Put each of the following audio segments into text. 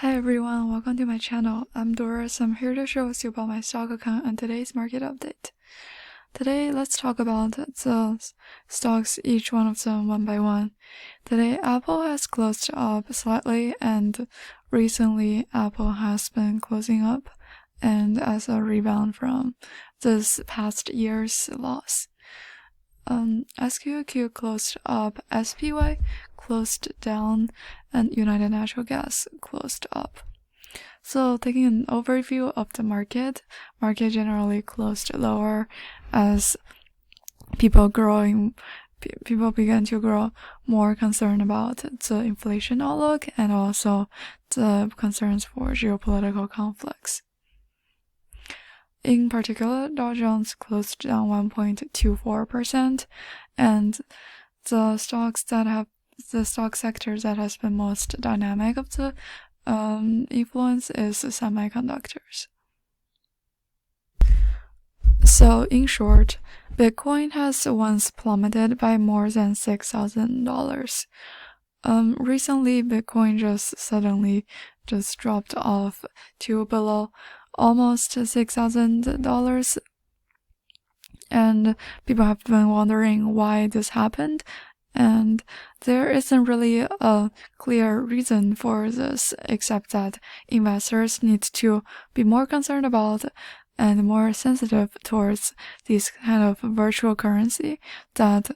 Hi everyone, welcome to my channel. I'm Doris. I'm here to show you about my stock account and today's market update. Today, let's talk about the stocks, each one of them one by one. Today, Apple has closed up slightly, and recently Apple has been closing up and as a rebound from this past year's loss. SQQQ closed up, SPY closed down, and United Natural Gas closed up. So taking an overview of the market generally closed lower as people began to grow more concerned about the inflation outlook and also the concerns for geopolitical conflicts. In particular, Dow Jones closed down 1.24%, and the stock sector that has been most dynamic of the influence is semiconductors. So, in short, Bitcoin has once plummeted by more than $6,000. Recently, Bitcoin suddenly dropped off to below almost $6,000, and people have been wondering why this happened, and there isn't really a clear reason for this except that investors need to be more concerned about and more sensitive towards this kind of virtual currency that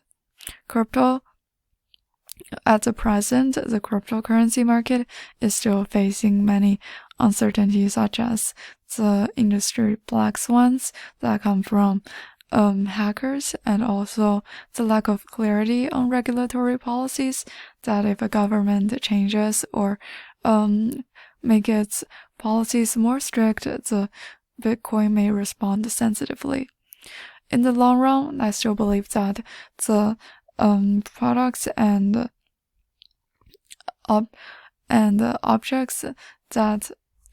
crypto. At the present, the cryptocurrency market is still facing many uncertainties, such as the industry black swans that come from hackers, and also the lack of clarity on regulatory policies that if a government changes or make its policies more strict, the Bitcoin may respond sensitively. In the long run, I still believe that the products and objects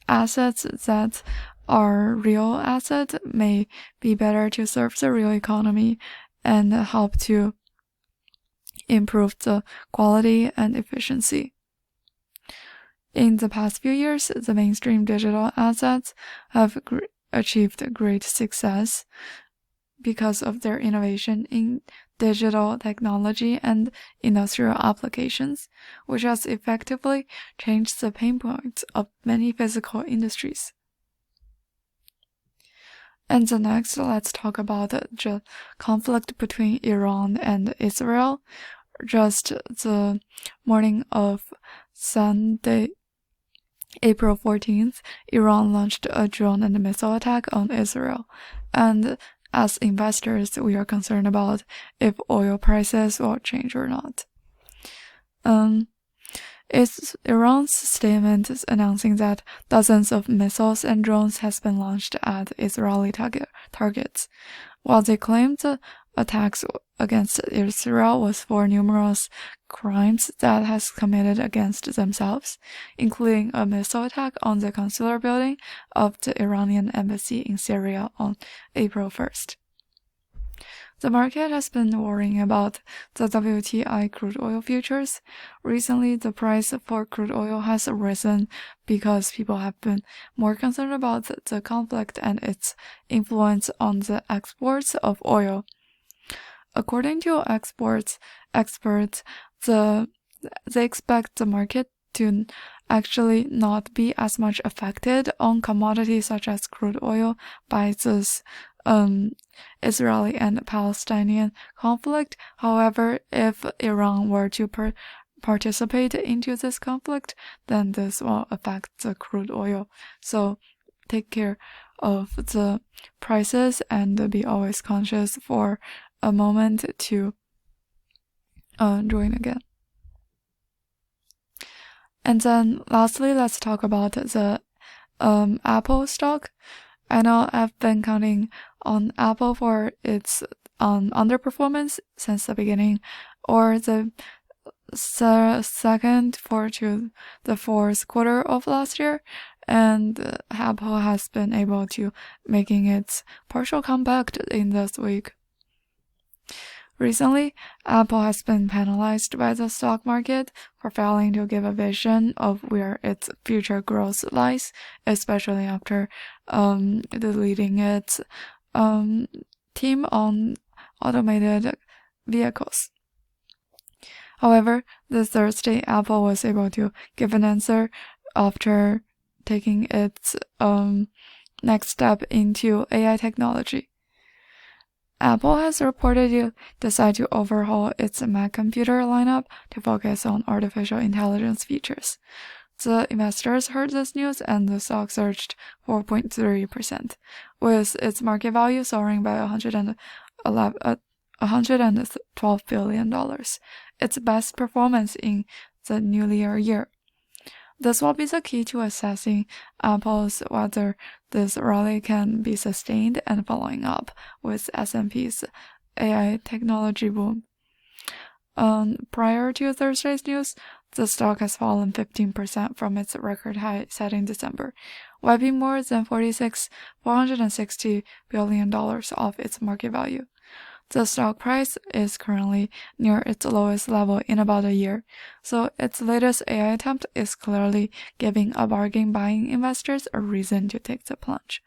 assets that are real assets may be better to serve the real economy and help to improve the quality and efficiency. In the past few years, the mainstream digital assets have achieved great success because of their innovation in digital technology and industrial applications, which has effectively changed the pain points of many physical industries. And the next, let's talk about the conflict between Iran and Israel. Just the morning of Sunday, April 14th, Iran launched a drone and missile attack on Israel, and as investors, we are concerned about if oil prices will change or not. It's Iran's statement announcing that dozens of missiles and drones has been launched at Israeli targets, while they claimed the attacks against Israel was for numerous crimes that has committed against themselves, including a missile attack on the consular building of the Iranian embassy in Syria on April 1st. The market has been worrying about the WTI crude oil futures. Recently, the price for crude oil has risen because people have been more concerned about the conflict and its influence on the exports of oil. According to experts, they expect the market to actually not be as much affected on commodities such as crude oil by this Israeli and Palestinian conflict. However, if Iran were to participate into this conflict, then this will affect the crude oil. So take care of the prices and be always conscious for a moment to join again. And then lastly, let's talk about the Apple stock. I know I've been counting on Apple for its underperformance since the beginning, or the second to the fourth quarter of last year, and Apple has been able to making its partial comeback in this week. Recently, Apple has been penalized by the stock market for failing to give a vision of where its future growth lies, especially after deleting its team on automated vehicles. However, this Thursday, Apple was able to give an answer after taking its next step into AI technology. Apple has reportedly decided to overhaul its Mac computer lineup to focus on artificial intelligence features. The investors heard this news and the stock surged 4.3%, with its market value soaring by $112 billion, its best performance in the nearly a year. This will be the key to assessing Apple's whether this rally can be sustained and following up with S&P's AI technology boom. Prior to Thursday's news, the stock has fallen 15% from its record high set in December, wiping more than $460 billion off its market value. The stock price is currently near its lowest level in about a year, so its latest AI attempt is clearly giving bargain buying investors a reason to take the plunge.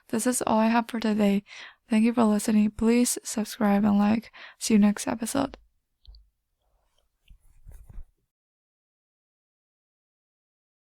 This is all I have for today. Thank you for listening. Please subscribe and like. See you next episode.